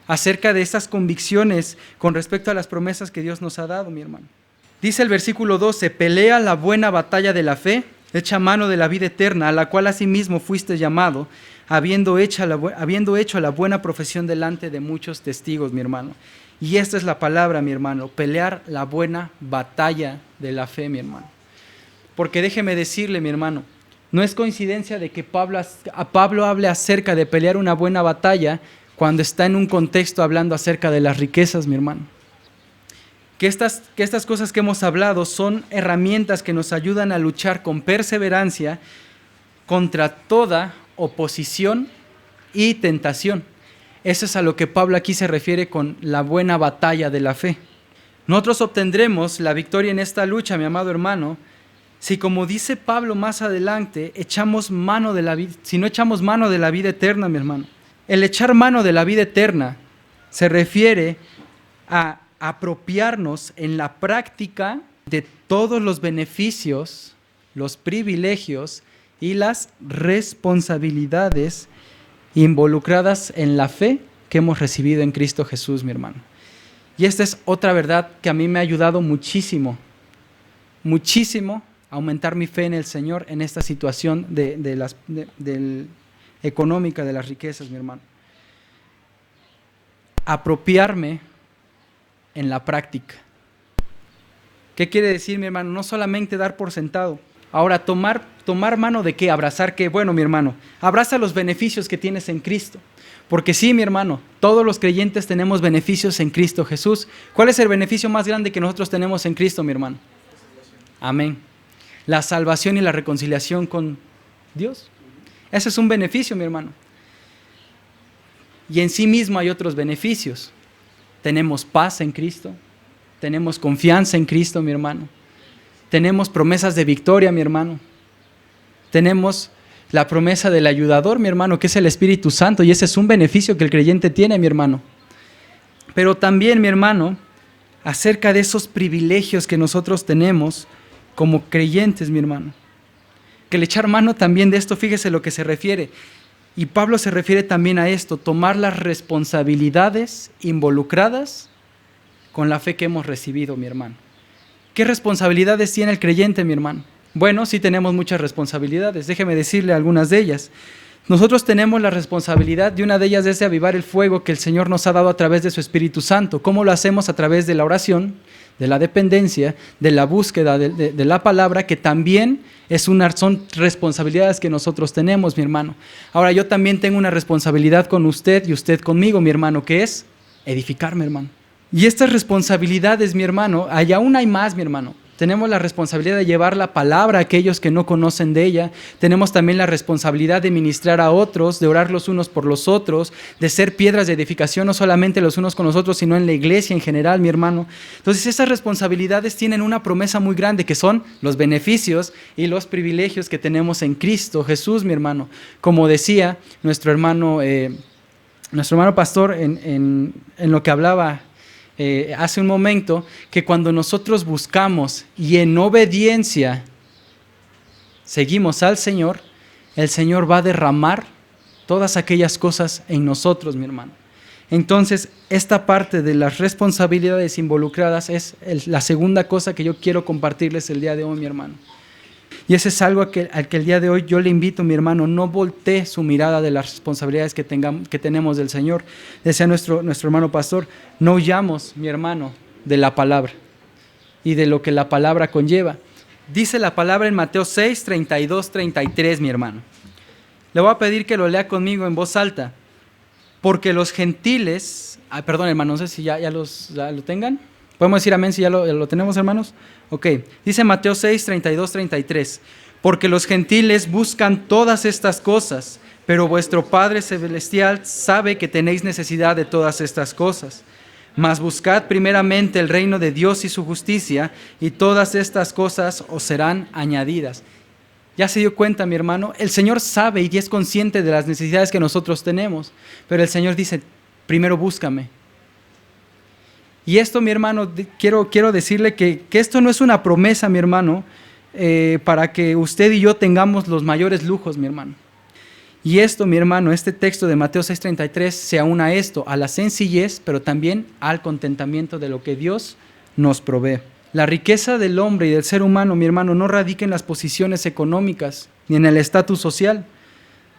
acerca de estas convicciones con respecto a las promesas que Dios nos ha dado, mi hermano. Dice el versículo 12, pelea la buena batalla de la fe, echa mano de la vida eterna, a la cual asimismo fuiste llamado, habiendo hecho la buena profesión delante de muchos testigos, mi hermano. Y esta es la palabra, mi hermano, pelear la buena batalla de la fe, mi hermano. Porque déjeme decirle, mi hermano, no es coincidencia de que Pablo hable acerca de pelear una buena batalla cuando está en un contexto hablando acerca de las riquezas, mi hermano. Que estas cosas que hemos hablado son herramientas que nos ayudan a luchar con perseverancia contra toda oposición y tentación. Eso es a lo que Pablo aquí se refiere con la buena batalla de la fe. Nosotros obtendremos la victoria en esta lucha, mi amado hermano, si, como dice Pablo más adelante, si no echamos mano de la vida eterna, mi hermano. El echar mano de la vida eterna se refiere a apropiarnos en la práctica de todos los beneficios, los privilegios y las responsabilidades involucradas en la fe que hemos recibido en Cristo Jesús, mi hermano. Y esta es otra verdad que a mí me ha ayudado muchísimo, muchísimo, aumentar mi fe en el Señor en esta situación económica de las riquezas, mi hermano. Apropiarme en la práctica. ¿Qué quiere decir, mi hermano? No solamente dar por sentado. Ahora, tomar mano de qué, abrazar qué. Bueno, mi hermano, abraza los beneficios que tienes en Cristo. Porque sí, mi hermano, todos los creyentes tenemos beneficios en Cristo Jesús. ¿Cuál es el beneficio más grande que nosotros tenemos en Cristo, mi hermano? Amén. La salvación y la reconciliación con Dios. Ese es un beneficio, mi hermano. Y en sí mismo hay otros beneficios. Tenemos paz en Cristo. Tenemos confianza en Cristo, mi hermano. Tenemos promesas de victoria, mi hermano. Tenemos la promesa del ayudador, mi hermano, que es el Espíritu Santo. Y ese es un beneficio que el creyente tiene, mi hermano. Pero también, mi hermano, acerca de esos privilegios que nosotros tenemos como creyentes, mi hermano. Que el echar mano también de esto, fíjese lo que se refiere. Y Pablo se refiere también a esto, tomar las responsabilidades involucradas con la fe que hemos recibido, mi hermano. ¿Qué responsabilidades tiene el creyente, mi hermano? Bueno, sí tenemos muchas responsabilidades, déjeme decirle algunas de ellas. Nosotros tenemos la responsabilidad, de una de ellas es de avivar el fuego que el Señor nos ha dado a través de su Espíritu Santo. ¿Cómo lo hacemos? A través de la oración, de la dependencia, de la búsqueda de la palabra, que también son responsabilidades que nosotros tenemos, mi hermano. Ahora, yo también tengo una responsabilidad con usted y usted conmigo, mi hermano, que es edificarme, hermano. Y estas responsabilidades, mi hermano, aún hay más, mi hermano. Tenemos la responsabilidad de llevar la palabra a aquellos que no conocen de ella. Tenemos también la responsabilidad de ministrar a otros, de orar los unos por los otros, de ser piedras de edificación, no solamente los unos con los otros, sino en la iglesia en general, mi hermano. Entonces, esas responsabilidades tienen una promesa muy grande, que son los beneficios y los privilegios que tenemos en Cristo Jesús, mi hermano. Como decía nuestro hermano pastor en lo que hablaba hace un momento, que cuando nosotros buscamos y en obediencia seguimos al Señor, el Señor va a derramar todas aquellas cosas en nosotros, mi hermano. Entonces, esta parte de las responsabilidades involucradas es la segunda cosa que yo quiero compartirles el día de hoy, mi hermano. Y ese es algo al que el día de hoy yo le invito, mi hermano, no voltee su mirada de las responsabilidades que tenemos del Señor. Decía nuestro hermano pastor, no huyamos, mi hermano, de la palabra y de lo que la palabra conlleva. Dice la palabra en Mateo 6, 32, 33, mi hermano. Le voy a pedir que lo lea conmigo en voz alta. Porque los gentiles, perdón hermano, no sé si ya lo tengan. ¿Podemos decir amén si ya lo tenemos, hermanos? Ok, dice Mateo 6, 32, 33. Porque los gentiles buscan todas estas cosas, pero vuestro Padre Celestial sabe que tenéis necesidad de todas estas cosas. Mas buscad primeramente el reino de Dios y su justicia, y todas estas cosas os serán añadidas. ¿Ya se dio cuenta, mi hermano? El Señor sabe y es consciente de las necesidades que nosotros tenemos, pero el Señor dice, primero búscame. Y esto, mi hermano, quiero decirle que esto no es una promesa, mi hermano, para que usted y yo tengamos los mayores lujos, mi hermano. Y esto, mi hermano, este texto de Mateo 6:33 se aúna a esto, a la sencillez, pero también al contentamiento de lo que Dios nos provee. La riqueza del hombre y del ser humano, mi hermano, no radica en las posiciones económicas ni en el estatus social,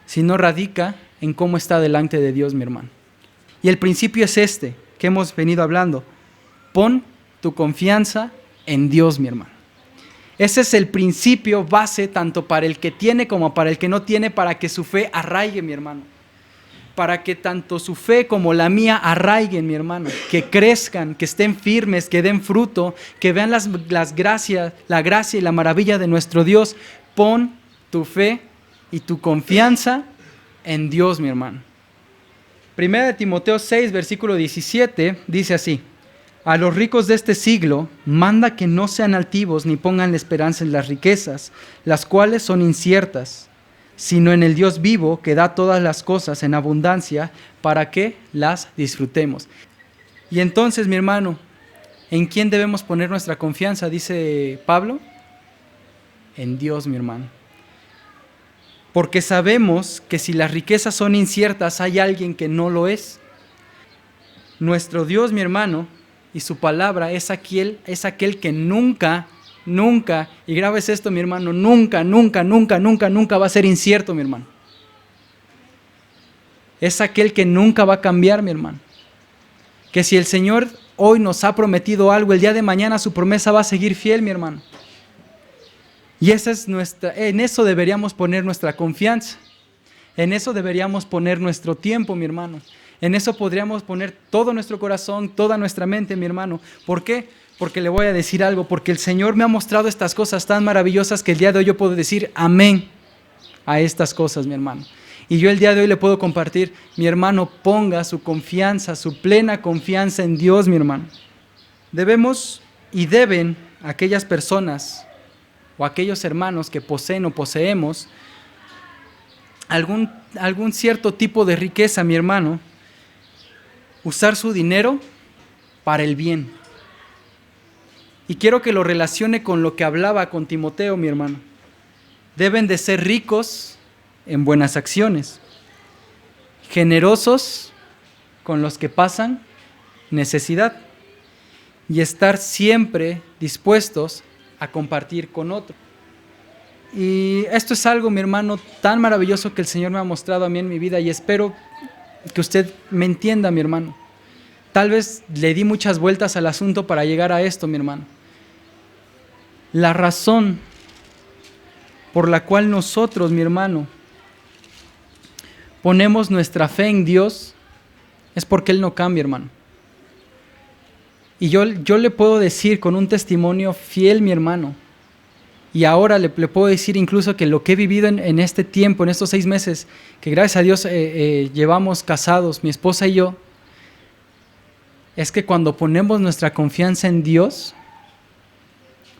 sino radica en cómo está delante de Dios, mi hermano. Y el principio es este que hemos venido hablando. Pon tu confianza en Dios, mi hermano. Ese es el principio base tanto para el que tiene como para el que no tiene, para que su fe arraigue, mi hermano. Para que tanto su fe como la mía arraiguen, mi hermano, que crezcan, que estén firmes, que den fruto, que vean las gracias, la gracia y la maravilla de nuestro Dios. Pon tu fe y tu confianza en Dios, mi hermano. Primera de Timoteo 6, versículo 17, dice así: a los ricos de este siglo manda que no sean altivos ni pongan la esperanza en las riquezas, las cuales son inciertas, sino en el Dios vivo que da todas las cosas en abundancia para que las disfrutemos. Y entonces, mi hermano, ¿en quién debemos poner nuestra confianza? Dice Pablo, en Dios, mi hermano. Porque sabemos que si las riquezas son inciertas, hay alguien que no lo es. Nuestro Dios, mi hermano, y su palabra es aquel que nunca, y grabes esto, mi hermano, nunca va a ser incierto, mi hermano. Es aquel que nunca va a cambiar, mi hermano. Que si el Señor hoy nos ha prometido algo, el día de mañana su promesa va a seguir fiel, mi hermano. Y en eso deberíamos poner nuestra confianza. En eso deberíamos poner nuestro tiempo, mi hermano. En eso podríamos poner todo nuestro corazón, toda nuestra mente, mi hermano. ¿Por qué? Porque le voy a decir algo, porque el Señor me ha mostrado estas cosas tan maravillosas que el día de hoy yo puedo decir amén a estas cosas, mi hermano. Y yo el día de hoy le puedo compartir, mi hermano, ponga su confianza, su plena confianza en Dios, mi hermano. Debemos y deben aquellas personas o aquellos hermanos que poseen o poseemos algún cierto tipo de riqueza, mi hermano, usar su dinero para el bien. Y quiero que lo relacione con lo que hablaba con Timoteo, mi hermano. Deben de ser ricos en buenas acciones, generosos con los que pasan necesidad y estar siempre dispuestos a compartir con otros. Y esto es algo, mi hermano, tan maravilloso que el Señor me ha mostrado a mí en mi vida y espero que usted me entienda, mi hermano. Tal vez le di muchas vueltas al asunto para llegar a esto, mi hermano. La razón por la cual nosotros, mi hermano, ponemos nuestra fe en Dios es porque Él no cambia, hermano. Y yo le puedo decir con un testimonio fiel, mi hermano, y ahora le puedo decir incluso que lo que he vivido en este tiempo, en estos 6 meses, que gracias a Dios llevamos casados, mi esposa y yo, es que cuando ponemos nuestra confianza en Dios,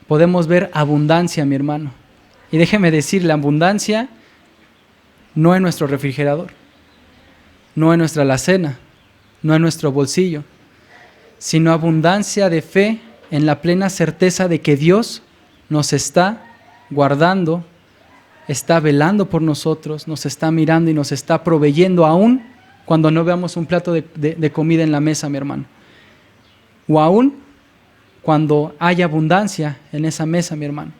podemos ver abundancia, mi hermano. Y déjeme decir, la abundancia no en nuestro refrigerador, no en nuestra alacena, no en nuestro bolsillo, sino abundancia de fe en la plena certeza de que Dios nos está guardando, está velando por nosotros, nos está mirando y nos está proveyendo aún cuando no veamos un plato de comida en la mesa, mi hermano. O aún cuando haya abundancia en esa mesa, mi hermano.